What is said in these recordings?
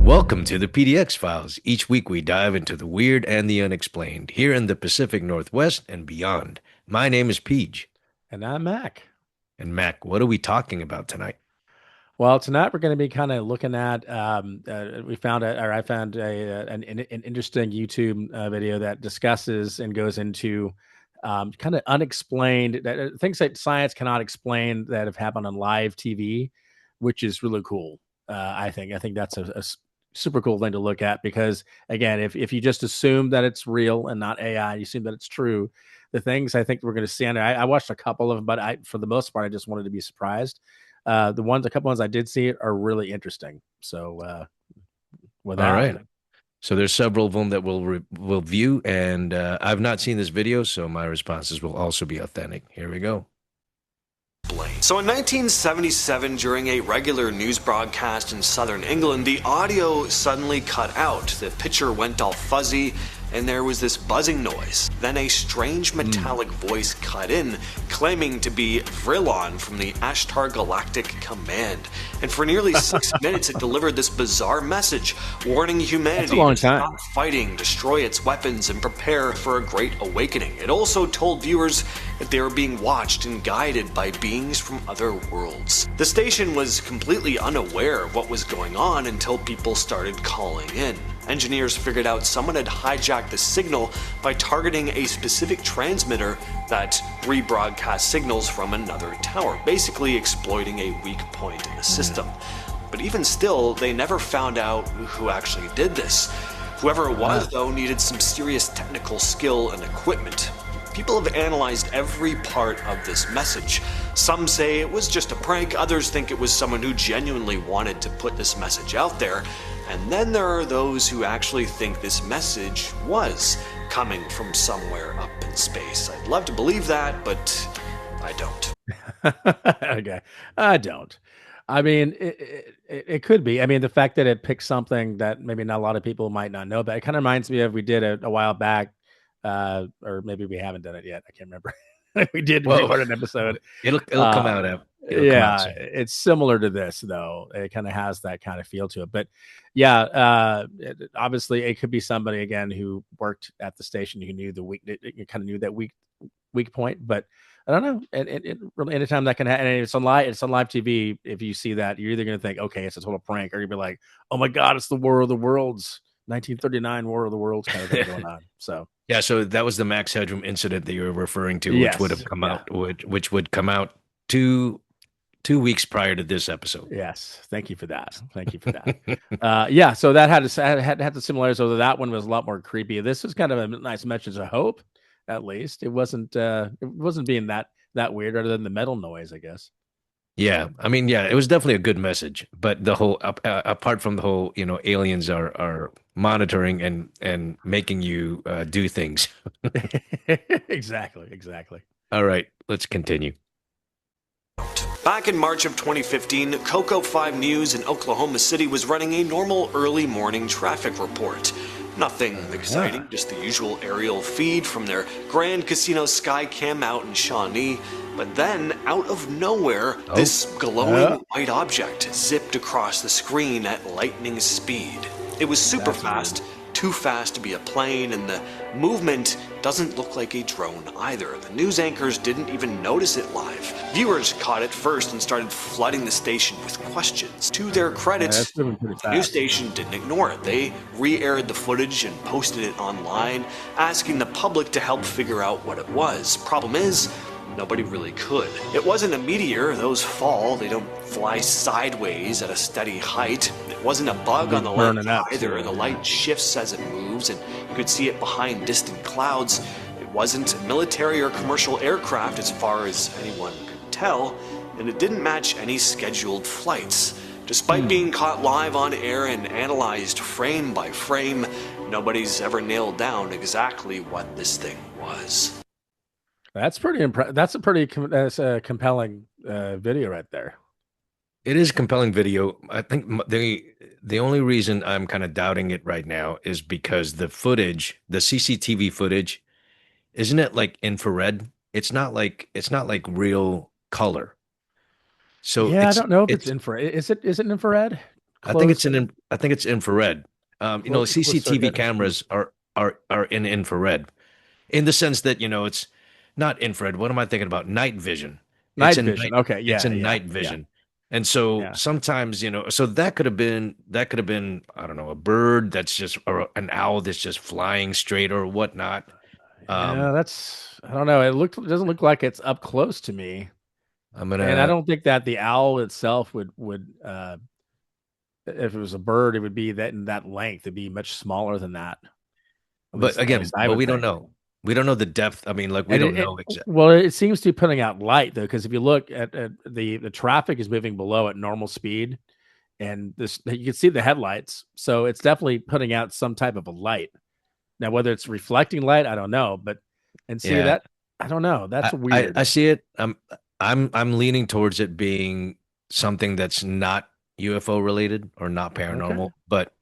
Welcome to the PDX files. Each week we dive into the weird and the unexplained here in the Pacific Northwest and beyond. My name is Peej. And I'm Mac. And Mac, what are we talking about tonight? Well, tonight we're going to be kind of looking at. We found or I found an interesting YouTube video that discusses and goes into kind of unexplained things that science cannot explain that have happened on live TV, which is really cool. I think that's a super cool thing to look at because again, if you just assume that it's real and not AI, you assume that it's true. The things I think we're going to see on there, I watched a couple of them, but for the most part, I just wanted to be surprised. A couple ones I did see are really interesting. So with All that, right. So there's several of them that we'll view, and I've not seen this video, so my responses will also be authentic. Here we go. So in 1977, during a regular news broadcast in southern England, the audio suddenly cut out. The picture went all fuzzy, and there was this buzzing noise. Then a strange metallic voice cut in, claiming to be Vrillon from the Ashtar Galactic Command. And for nearly 6 minutes, it delivered this bizarre message, warning humanity to stop fighting, destroy its weapons, and prepare for a great awakening. It also told viewers that they were being watched and guided by beings from other worlds. The station was completely unaware of what was going on until people started calling in. Engineers figured out someone had hijacked the signal by targeting a specific transmitter that rebroadcast signals from another tower, basically exploiting a weak point in the system. But even still, they never found out who actually did this. Whoever it was, though, needed some serious technical skill and equipment. People have analyzed every part of this message. Some say it was just a prank, others think it was someone who genuinely wanted to put this message out there. And then there are those who actually think this message was coming from somewhere up in space. I'd love to believe that, but I don't. Okay, I don't. I mean, it could be. I mean, the fact that it picked something that maybe not a lot of people might not know, but it kind of reminds me of we did a while back, or maybe we haven't done it yet. I can't remember. We did record an episode. It'll come out. It's similar to this though. It kind of has that kind of feel to it. But yeah, obviously it could be somebody again who worked at the station who knew you kind of knew that weak point. But I don't know. It really anytime that can happen, and it's on live TV. If you see that, you're either going to think, okay, it's a total prank, or you'll be like, oh my god, it's the War of the Worlds, 1939 War of the Worlds kind of thing going on. So. Yeah, so that was the Max Headroom incident that you were referring to, Yes. which would have come out, which would come out two weeks prior to this episode. Yes, thank you for that. Yeah, so that had the similarities. Although that one was a lot more creepy. This was kind of a nice message of hope. At least it wasn't being that weird, other than the metal noise, I guess. Yeah, I mean, yeah, it was definitely a good message, but the whole apart from the whole, aliens are monitoring and making you do things. Exactly. All right, let's continue. Back in March of 2015, Coco 5 News in Oklahoma City was running a normal early morning traffic report. Nothing exciting, just the usual aerial feed from their Grand Casino Skycam out in Shawnee. But then, out of nowhere, this glowing white object zipped across the screen at lightning speed. It was super fast, too fast to be a plane, and the movement doesn't look like a drone either. The news anchors didn't even notice it live. Viewers caught it first and started flooding the station with questions. To their credit, the news station didn't ignore it. They re-aired the footage and posted it online, asking the public to help figure out what it was. Problem is, nobody really could. It wasn't a meteor, those fall, they don't fly sideways at a steady height. It wasn't a bug on the lens either, the light shifts as it moves and you could see it behind distant clouds. It wasn't a military or commercial aircraft as far as anyone could tell, and it didn't match any scheduled flights. Despite being caught live on air and analyzed frame by frame, nobody's ever nailed down exactly what this thing was. That's pretty That's a compelling video right there. It is a compelling video. I think the only reason I'm kind of doubting it right now is because the footage, the CCTV footage, isn't it like infrared? It's not like real color. So yeah, I don't know if it's infrared. Is it infrared? I think it's close? I think it's infrared. Closer CCTV to cameras are in infrared in the sense that, it's not infrared. What am I thinking about? Night vision. night vision. Okay, It's yeah, in yeah, night yeah, vision. And so yeah. sometimes, so that could have been, I don't know, a bird that's just, or an owl that's just flying straight or whatnot. Yeah, Um, that's I don't know. It doesn't look like it's up close to me, I'm and I gonna, don't think that the owl itself would if it was a bird, it would be that in that length. It'd be much smaller than that. but At again, least I but would we don't think. know. We don't know the depth. I mean, like we And don't know exactly. well, it seems to be putting out light though, because if you look at the traffic is moving below at normal speed, and this you can see the headlights, so it's definitely putting out some type of a light. Now, whether it's reflecting light, I don't know, but and see Yeah, that I don't know. That's I weird. see it. I'm leaning towards it being something that's not UFO related or not Okay, paranormal, but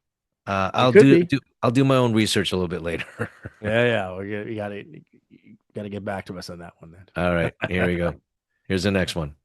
it could be. I'll do my own research a little bit later. Yeah, yeah. Well, you gotta get back to us on that one All then. right, here we go. Here's the next one.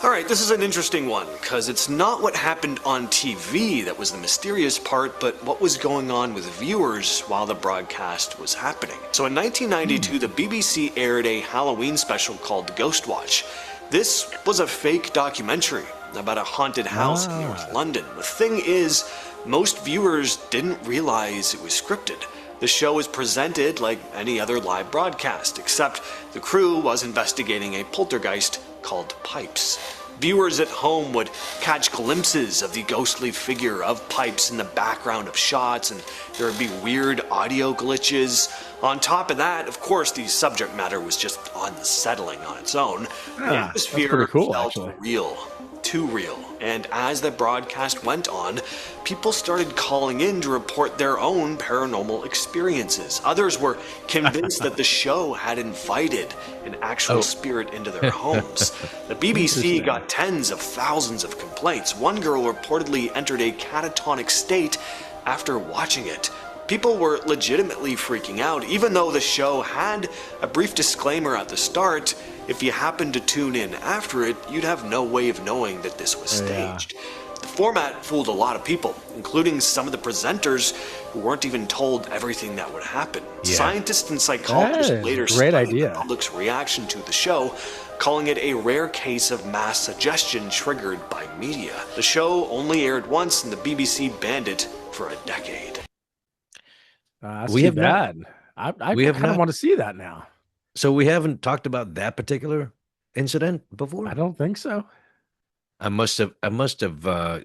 Alright, this is an interesting one, because it's not what happened on TV that was the mysterious part, but what was going on with viewers while the broadcast was happening. So in 1992, the BBC aired a Halloween special called Ghost Watch. This was a fake documentary about a haunted house in North London. The thing is, most viewers didn't realize it was scripted. The show was presented like any other live broadcast, except the crew was investigating a poltergeist called Pipes. Viewers at home would catch glimpses of the ghostly figure of Pipes in the background of shots, and there would be weird audio glitches. On top of that, of course, the subject matter was just unsettling on its own. The That's pretty atmosphere cool, felt actually. real, too real. And as the broadcast went on, people started calling in to report their own paranormal experiences. Others were convinced that the show had invited an actual spirit into their homes. The BBC Interesting. got tens of thousands of complaints. One girl reportedly entered a catatonic state after watching it. People were legitimately freaking out, even though the show had a brief disclaimer at the start. If you happened to tune in after it, you'd have no way of knowing that this was Yeah. staged. The format fooled a lot of people, including some of the presenters who weren't even told everything that would happen. Yeah. Scientists and psychologists That is a later great studied idea. the public's reaction to the show, calling it a rare case of mass suggestion triggered by media. The show only aired once, and the BBC banned it for a decade. That's We too have not. bad. I We have kind of not. want to see that now. So we haven't talked about that particular incident before. I don't think so. I must have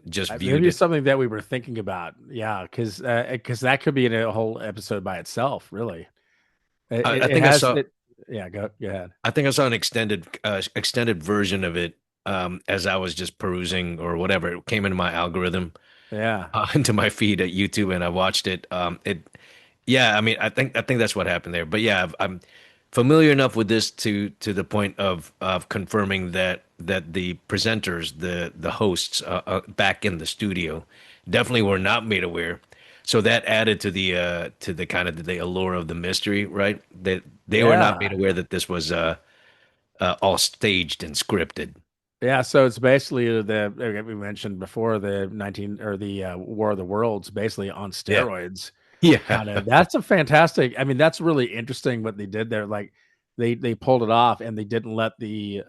just viewed Maybe it's it. something that we were thinking about. Yeah, because that could be in a whole episode by itself. Really, I it think I has saw. it. Yeah, go ahead. I think I saw an extended version of it as I was just perusing or whatever. It came into my algorithm, Yeah, into my feed at YouTube, and I watched it. Yeah. I mean, I think that's what happened there. But yeah, I'm familiar enough with this to the point of confirming that the presenters, the hosts, back in the studio, definitely were not made aware. So that added to the kind of the allure of the mystery, right? That they were not made yeah, aware that this was all staged and scripted. yeah. So it's basically we mentioned before the 19 or the War of the Worlds, basically on Yeah. steroids. Yeah. Kind of. That's a fantastic. I mean, that's really interesting what they did there. Like they pulled it off, and they didn't let the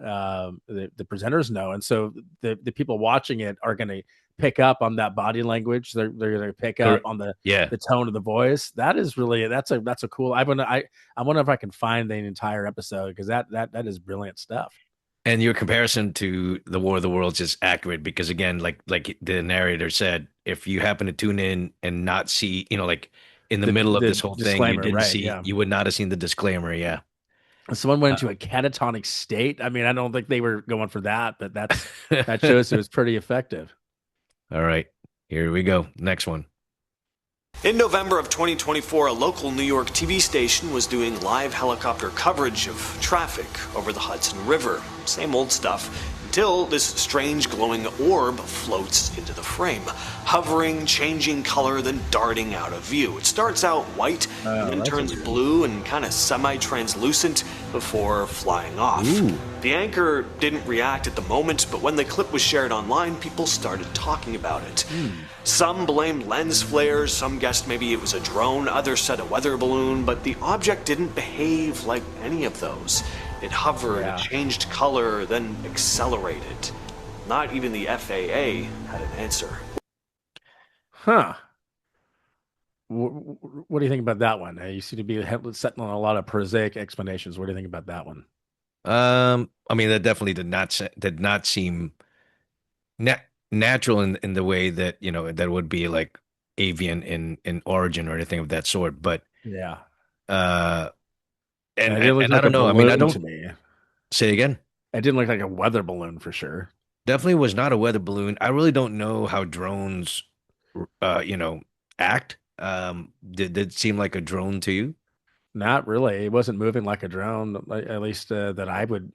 presenters know, and so the people watching it are going to pick up on that body language. They're going to pick up Correct. on Yeah. the tone of the voice. That is really that's a cool. I wonder if I can find the entire episode, because that is brilliant stuff. And your comparison to the War of the Worlds is accurate because again, like the narrator said, if you happen to tune in and not see, like in the middle of The this whole thing, you disclaimer, didn't right? see, Yeah. you would not have seen the disclaimer. Yeah. Someone went into Uh, a catatonic state. I mean, I don't think they were going for that, but that shows it was pretty effective. All right. Here we go. Next one. In November of 2024, a local New York TV station was doing live helicopter coverage of traffic over the Hudson River. Same old stuff. until this strange glowing orb floats into the frame, hovering, changing color, then darting out of view. It starts out white and Oh, then that's turns weird. blue and kind of semi-translucent before flying off. Ooh. The anchor didn't react at the moment, but when the clip was shared online, people started talking about it. Some blamed lens flares, some guessed maybe it was a drone, others said a weather balloon, but the object didn't behave like any of those. It hovered, Yeah. it changed color, then accelerated. Not even the FAA had an answer. Huh. What do you think about that one? You seem to be setting on a lot of prosaic explanations. What do you think about that one? I mean, that definitely did not seem nat natural in the way that, that would be like avian in origin or anything of that sort. But Yeah. uh, And and it and, didn't look and I like a don't know. I mean, I balloon to don't me. say again. It didn't look like a weather balloon for sure. Definitely was not a weather balloon. I really don't know how drones, you know, act. Did it seem like a drone to you? Not really. It wasn't moving like a drone, at least that I would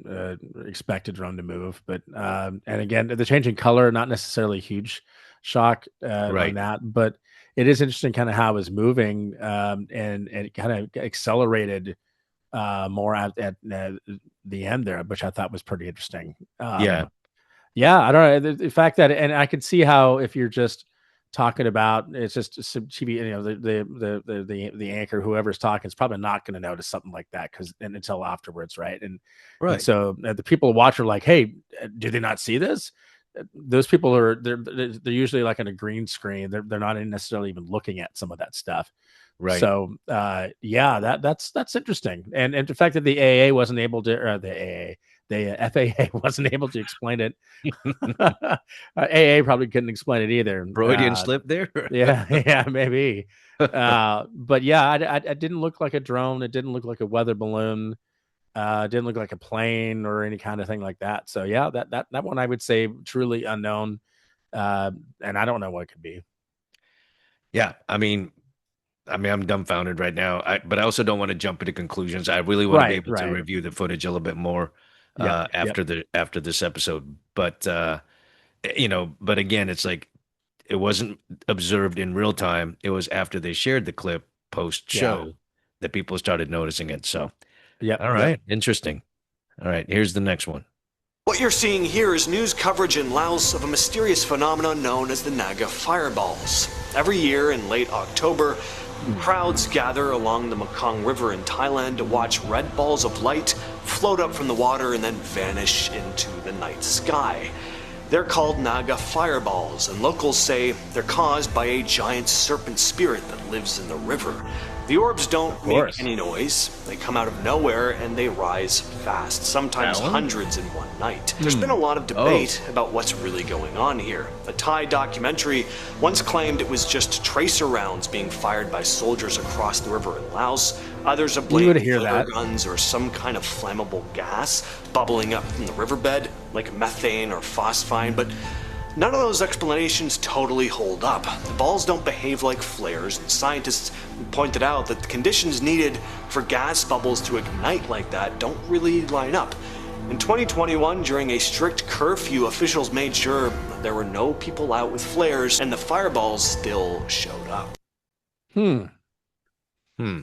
expect a drone to move. But and again, the changing color, not necessarily a huge shock on Right. that, but it is interesting kind of how it was moving, and it kind of accelerated more at the end there, which I thought was pretty interesting. Yeah. Yeah, I don't know the fact that, and I could see how if you're just talking about it's just some TV, the anchor, whoever's talking, is probably not going to notice something like that because until afterwards, right? And Right. so the people who watch are like, hey, do they not see this? Those people are they're usually like on a green screen. They're not necessarily even looking at some of that stuff. Right. So yeah, that's interesting, and the fact that the AA wasn't able to, or the AA, the FAA wasn't able to explain it. AA probably couldn't explain it either. Freudian slip there. Yeah, yeah, maybe. But yeah, it didn't look like a drone. It didn't look like a weather balloon. It didn't look like a plane or any kind of thing like that. So yeah, that one I would say truly unknown. And I don't know what it could be. Yeah. I mean, I'm dumbfounded right now. But I also don't want to jump into conclusions. I really want to be Right, able to right. review the footage a little bit more Yep, yep, after this episode. But but again, it's like it wasn't observed in real time. It was after they shared the clip post yeah, show that people started noticing it. So, yep, all yep. right, interesting. All right, here's the next one. What you're seeing here is news coverage in Laos of a mysterious phenomenon known as the Naga fireballs. Every year in late October, Hmm. crowds gather along the Mekong River in Thailand to watch red balls of light float up from the water and then vanish into the night sky. They're called Naga fireballs, and locals say they're caused by a giant serpent spirit that lives in the river. The orbs don't make Course. any noise. They come out of nowhere and they rise fast, sometimes That one? hundreds in one night. There's been a lot of debate about what's really going on here. A Thai documentary once claimed it was just tracer rounds being fired by soldiers across the river in Laos. Others have You blamed would hear flare that. guns or some kind of flammable gas bubbling up from the riverbed, like methane or phosphine, but none of those explanations totally hold up. The balls don't behave like flares, and scientists pointed out that the conditions needed for gas bubbles to ignite like that don't really line up. In 2021, during a strict curfew, officials made sure there were no people out with flares, and the fireballs still showed up. Hmm. Hmm.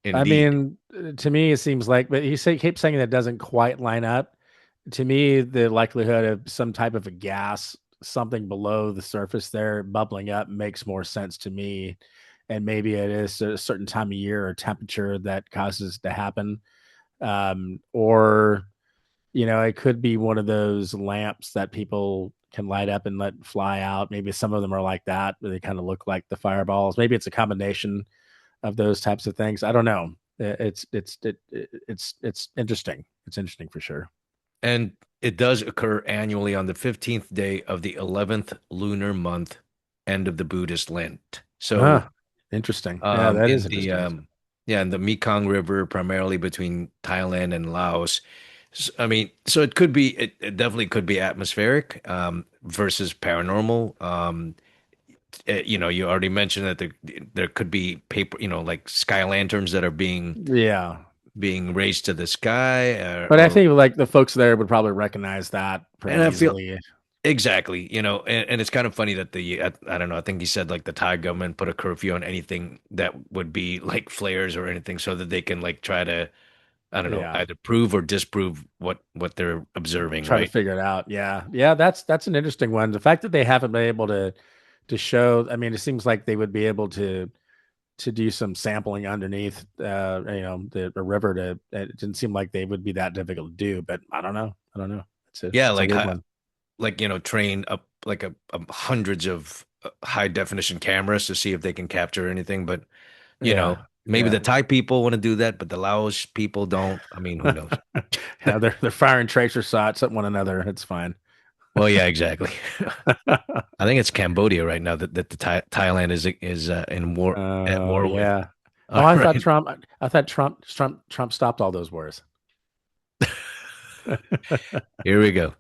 I Indeed. mean, to me, it seems like, but keeps saying that doesn't quite line up. To me, the likelihood of some type of a gas, something below the surface there bubbling up makes more sense to me. And maybe it is a certain time of year or temperature that causes it to happen. Or, it could be one of those lamps that people can light up and let fly out. Maybe some of them are like that, where they kind of look like the fireballs. Maybe it's a combination of those types of things. I don't know. It's interesting. It's interesting for sure. And it does occur annually on the 15th day of the 11th lunar month, end of the Buddhist Lent. So, Ah, interesting. Yeah, that in is the interesting. in the Mekong River, primarily between Thailand and Laos. I mean, so it definitely could be atmospheric versus paranormal. You already mentioned that there could be paper, like sky lanterns that are being Yeah. being raised to the sky, But I or think like the folks there would probably recognize that pretty and I feel easily. exactly, and it's kind of funny that I don't know, I think he said like the Thai government put a curfew on anything that would be like flares or anything so that they can like try to, I don't know, Yeah. either prove or disprove what they're observing, Try to right? figure it out. Yeah. Yeah, that's an interesting one. The fact that they haven't been able to show, I mean, it seems like they would be able to do some sampling underneath the river to it didn't seem like they would be that difficult to do, but I don't know. I don't know. Yeah, It's a like weird one. train up like a hundreds of high definition cameras to see if they can capture anything, but Yeah. maybe Yeah. the Thai people want to do that, but the Laos people don't. I mean, who knows? Yeah, they're firing tracer shots at one another. It's fine. Well, yeah, exactly. I think it's Cambodia right now that the Thailand is in war at Oh war with. yeah. Oh, All right, I thought Trump stopped all those wars. here we go.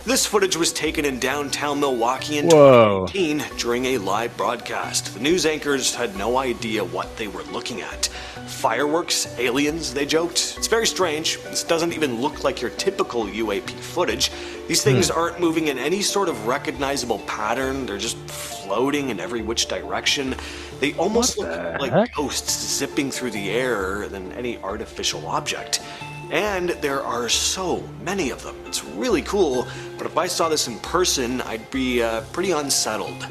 This footage was taken in downtown Milwaukee in Whoa. 2018 during a live broadcast. The news anchors had no idea what they were looking at. Fireworks, aliens, they joked. It's very strange. This doesn't even look like your typical UAP footage. These things aren't moving in any sort of recognizable pattern. They're just floating in every which direction. They almost What look the like heck? ghosts zipping through the air than any artificial object. And there are so many of them. It's really cool, but if I saw this in person, I'd be pretty unsettled.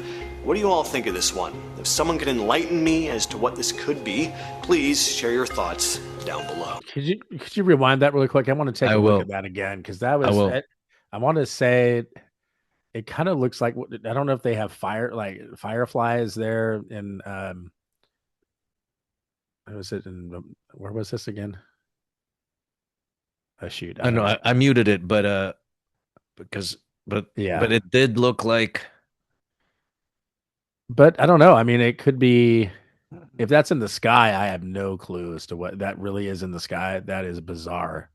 What do you all think of this one? If someone could enlighten me as to what this could be, please share your thoughts down below. Could you rewind that really quick? I want to take I a look will. at that again because that I was will. it. I want to say it kind of looks like I don't know if they have fireflies there in where was this again? Oh shoot, I I don't know know. I muted it, but because Yeah, but it did look like but I don't know. I mean, it could be if that's in the sky. I have no clue as to what that really is in the sky. That is bizarre.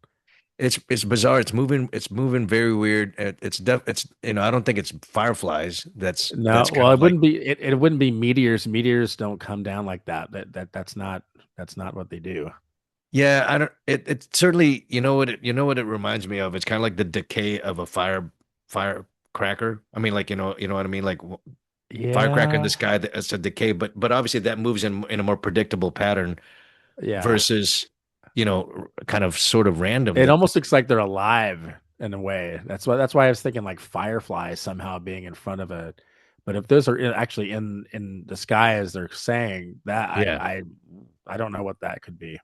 it's bizarre. It's moving very weird. It's I don't think it's fireflies. No, That's kind well, of it like wouldn't be. It wouldn't be meteors. Meteors don't come down like that. That's not what they do. yeah. I don't. It certainly you know what it reminds me of. It's kind of like the decay of a firecracker. I mean, like you know what I mean, like firecracker in Yeah, the sky. That's a decay, but obviously that moves in a more predictable pattern yeah. versus kind of sort of random. It That almost looks like they're alive in a way. That's why I was thinking like fireflies somehow being in front of a. But if those are actually in the sky as they're saying that, yeah. I don't know what that could be.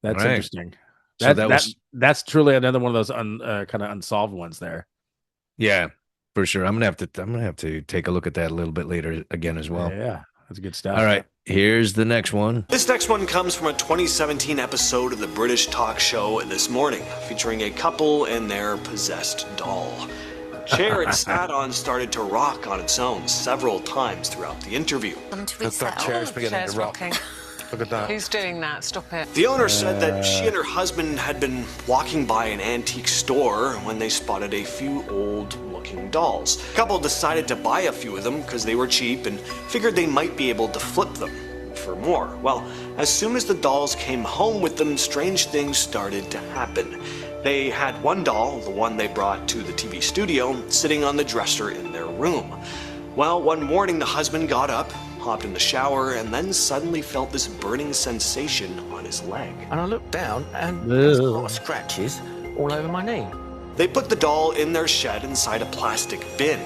All That's right. interesting. So That that that was that's truly another one of those kind of unsolved ones there. yeah, for sure. I'm gonna have to take a look at that a little bit later again as well. Yeah, that's good All stuff. right, here's the next one. This next one comes from a 2017 episode of the British talk show This Morning, featuring a couple and their possessed doll. The chair it sat on started to rock on its own several times throughout the interview. That chair's beginning to rock. Look at that. Who's doing that? Stop it. The owner said that she and her husband had been walking by an antique store when they spotted a few old-looking dolls. The couple decided to buy a few of them because they were cheap and figured they might be able to flip them for more. Well, as soon as the dolls came home with them, strange things started to happen. They had one doll, the one they brought to the TV studio, sitting on the dresser in their room. Well, one morning the husband got up, hopped in the shower, and then suddenly felt this burning sensation on his leg. And I looked down, and there's a lot of scratches all over my knee. They put the doll in their shed inside a plastic bin.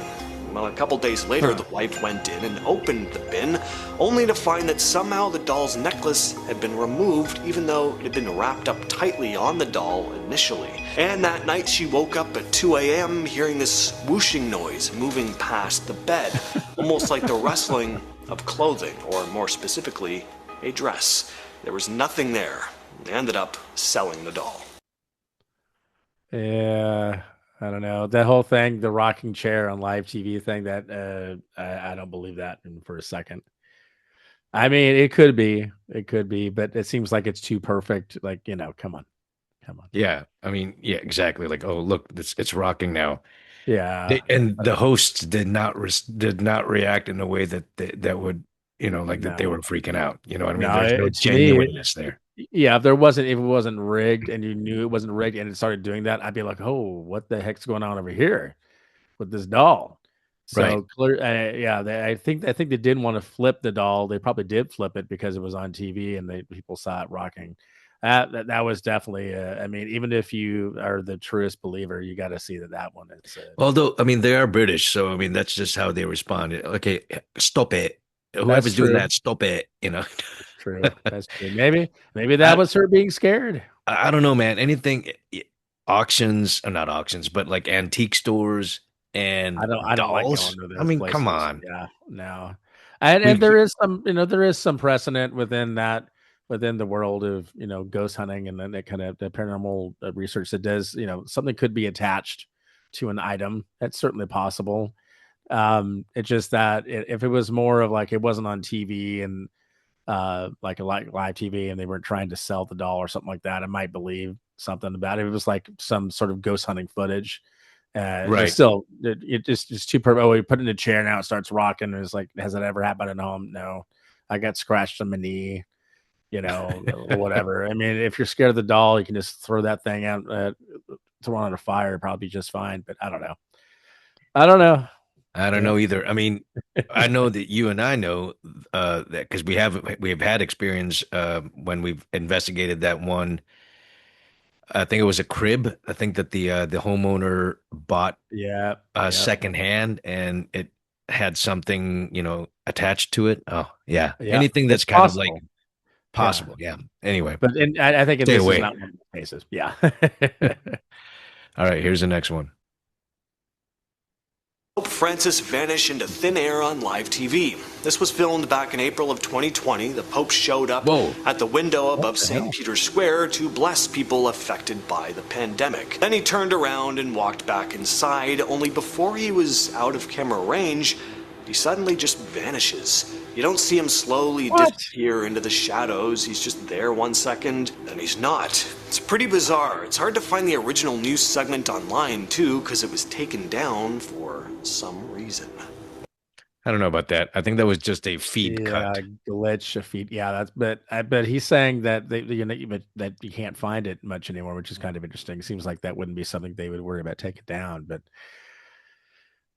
Well, a couple days later, the wife went in and opened the bin, only to find that somehow the doll's necklace had been removed, even though it had been wrapped up tightly on the doll initially. And that night, she woke up at 2 a.m. hearing this whooshing noise moving past the bed, almost like the rustling of clothing, or more specifically, a dress. There was nothing there. They ended up selling the doll. Yeah, I don't know. That whole thing, the rocking chair on live TV thing, that I don't believe that for a second. I mean, it could be, but it seems like it's too perfect. Like, come on. Yeah, I mean, yeah, exactly. Like, oh, look, it's rocking now. Yeah. And the hosts did not react in a way that would like that they No. were freaking out. You know what I mean? No, There's no to me, genuineness there. Yeah, if it wasn't rigged and you knew it wasn't rigged and it started doing that, I'd be like, "Oh, what the heck's going on over here with this doll?" Right. So clear, yeah, I think they didn't want to flip the doll. They probably did flip it because it was on TV and people saw it rocking. That was definitely. I mean, even if you are the truest believer, you got to see that one is. Although, I mean, they are British, so I mean, that's just how they respond. Okay, stop it. That's Whoever's doing true. that, stop it. That's true. That's true. Maybe that I was her being scared. I don't know, man. Anything auctions, or not auctions, but like antique stores and I don't like dolls. going to I those mean, come places. on. Yeah, no. And We there is some, there is some precedent within the world of, ghost hunting and then that kind of the paranormal research that does, something could be attached to an item. That's certainly possible. It's just that if it was more of like it wasn't on TV and like a live TV and they weren't trying to sell the doll or something like that, I might believe something about it. If it was like some sort of ghost hunting footage. But right. still, it just it's too perfect. Oh, we put it in a chair now; it starts rocking. And it's like, has that ever happened at home? No, I got scratched on my knee, or whatever. I mean, if you're scared of the doll, you can just throw that thing out, throw it on a fire, probably just fine. But I don't know. I don't know. I don't Yeah, know either. I mean, I know that you and I know that because we have had experience when we've investigated that one. I think it was a crib. I think that the homeowner bought yeah, yeah, secondhand and it had something, attached to it. Oh, yeah. yeah. Anything It's that's kind of like possible. Yeah, possible. Yeah. Anyway, but I think stay this is away. not one of the cases. Yeah. All right, here's the next one. Pope Francis vanished into thin air on live TV. This was filmed back in April of 2020. The Pope showed up Whoa. at the window What above the St. hell? Peter's Square to bless people affected by the pandemic. Then he turned around and walked back inside, only before he was out of camera range, he suddenly just vanishes. You don't see him slowly What? disappear into the shadows. He's just there 1 second, then he's not. It's pretty bizarre. It's hard to find the original news segment online, too, because it was taken down for some reason. I don't know about that. I think that was just a feed Yeah, cut. glitch, a feed. Yeah, but he's saying that that you can't find it much anymore, which is kind of interesting. Seems like that wouldn't be something they would worry about taking down. But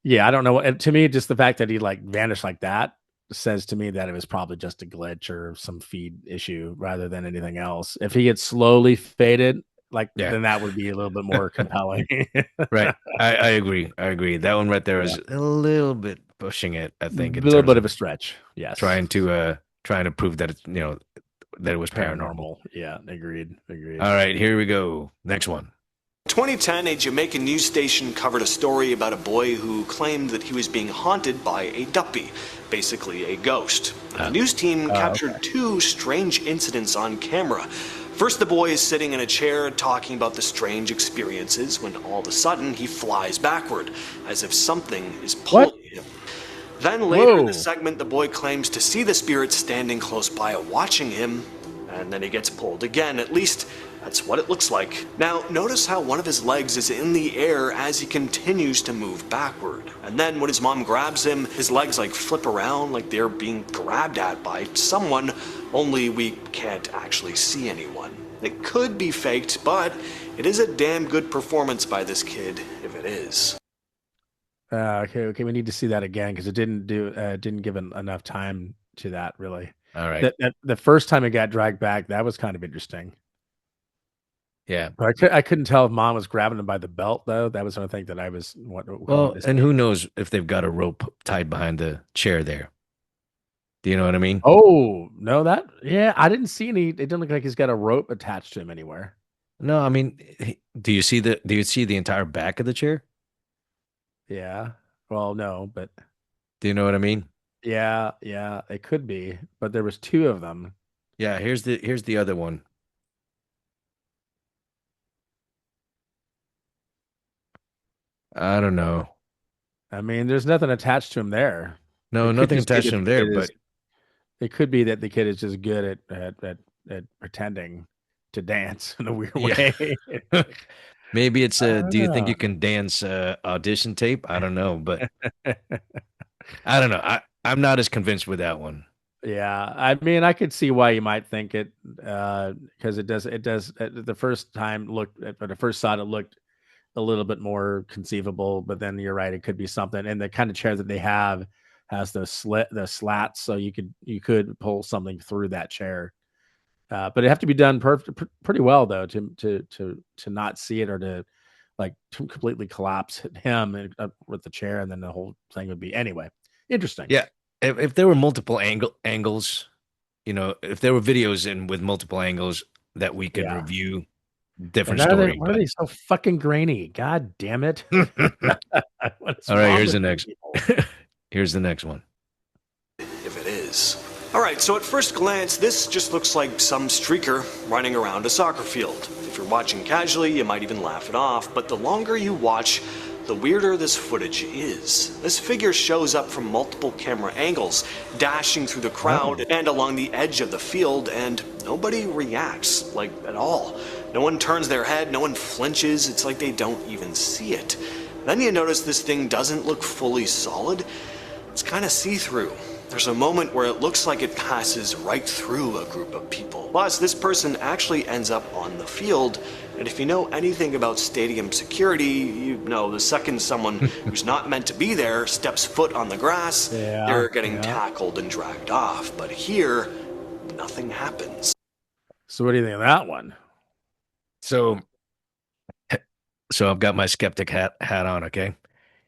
yeah, I don't know. To me, just the fact that he like vanished like that says to me that it was probably just a glitch or some feed issue rather than anything else. If he had slowly faded, like Yeah. then that would be a little bit more compelling. Right. I agree. I agree. That one right there Yeah, is a little bit pushing it, I a think, in little terms bit of of a stretch. Yes. trying to prove that it's, that it was paranormal. Paranormal. Yeah, agreed. All right, here we go. Next one. 2010, a Jamaican news station covered a story about a boy who claimed that he was being haunted by a duppy, basically a ghost. The news team captured Okay. two strange incidents on camera. First, the boy is sitting in a chair talking about the strange experiences when all of a sudden he flies backward, as if something is What? pulling him. Then later in the Whoa. segment, the boy claims to see the spirit standing close by watching him, and then he gets pulled again. At least that's what it looks like. Now, notice how one of his legs is in the air as he continues to move backward. And then when his mom grabs him, his legs like flip around like they're being grabbed at by someone, only we can't actually see anyone. It could be faked, but it is a damn good performance by this kid if it is. Okay. We need to see that again because it didn't give enough time to that really. All right. The first time it got dragged back, that was kind of interesting. Yeah. But I couldn't tell if mom was grabbing him by the belt though. That was the only thing that I was going Well, to and see. who knows if they've got a rope tied behind the chair there. Do you know what I mean? Oh no, yeah, I didn't see any. It didn't look like he's got a rope attached to him anywhere. No, I mean, do you see the entire back of the chair? Yeah. Well, no, but Do you know what I mean? yeah, it could be. But there was two of them. Yeah, here's the other one. I don't know. I mean, there's nothing attached to him there. No, It could nothing just be attached that to him the there, kid is. but It could be that the kid is just good at pretending to dance in a weird yeah. way. Maybe it's I a don't do you think know. you can dance audition tape? I don't know, but I don't know. I'm not as convinced with that one. Yeah, I mean, I could see why you might think it, because it does the first time looked, but the first shot it looked a little bit more conceivable, but then you're right, it could be something. And the kind of chair that they have has the slats, so you could pull something through that chair. But it have to be done pretty well though to not see it, or to like to completely collapse him with the chair, and then the whole thing would be anyway. Interesting. Yeah. If there were multiple angles, if there were videos in with multiple angles that we could Yeah. review, And different why are they story. why are they so fucking grainy? God damn it. But What's all right, wrong here's with the you next. people? Here's the next one. If it is. Alright, so at first glance, this just looks like some streaker running around a soccer field. If you're watching casually, you might even laugh it off, but the longer you watch, the weirder this footage is. This figure shows up from multiple camera angles, dashing through the crowd and along the edge of the field, and nobody reacts, like at all. No one turns their head, no one flinches, it's like they don't even see it. Then you notice this thing doesn't look fully solid, it's kind of see-through. There's a moment where it looks like it passes right through a group of people. Plus, this person actually ends up on the field, and if you know anything about stadium security, you know the second someone who's not meant to be there steps foot on the grass, they're getting tackled and dragged off. But here, nothing happens. So what do you think of that one? So I've got my skeptic hat on, okay?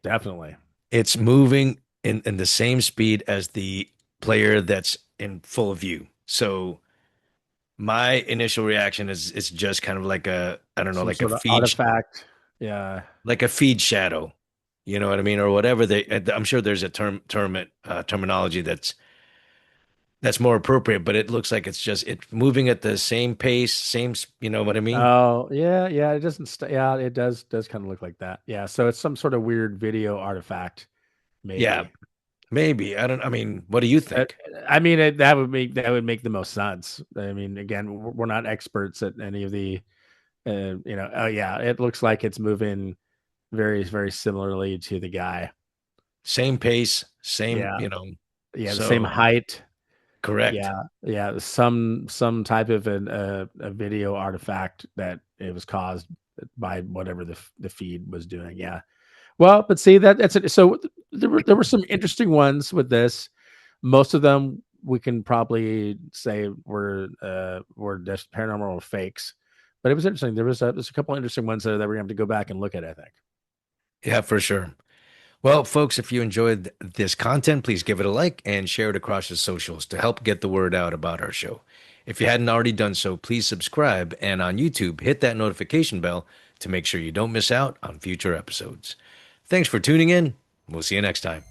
Definitely. It's moving in the same speed as the player that's in full view. So my initial reaction is it's just kind of like I don't know, Some like a sort of feed, artifact. Yeah. like a feed shadow. You know what I mean? Or whatever I'm sure there's a terminology that's more appropriate, but it looks like it's moving at the same pace, you know what I mean? Oh, yeah, yeah. It doesn't yeah, it does kind of look like that. Yeah. So it's some sort of weird video artifact, Yeah, maybe. maybe. I mean, what do you Uh, think? I mean, that would make the most sense. I mean, again, we're not experts at any of the, oh yeah, it looks like it's moving very, very similarly to the guy. Same pace, same, Yeah, yeah, the same so height. correct. Yeah, yeah, some type of a video artifact that it was caused by whatever the feed was doing. Yeah. Well, but see that's it. So there were some interesting ones with this. Most of them we can probably say were just paranormal fakes, but it was interesting. There's a couple interesting ones that we're gonna have to go back and look at, I think. Yeah, for sure. Well, folks, if you enjoyed this content, please give it a like and share it across your socials to help get the word out about our show. If you hadn't already done so, please subscribe, and on YouTube, hit that notification bell to make sure you don't miss out on future episodes. Thanks for tuning in. We'll see you next time.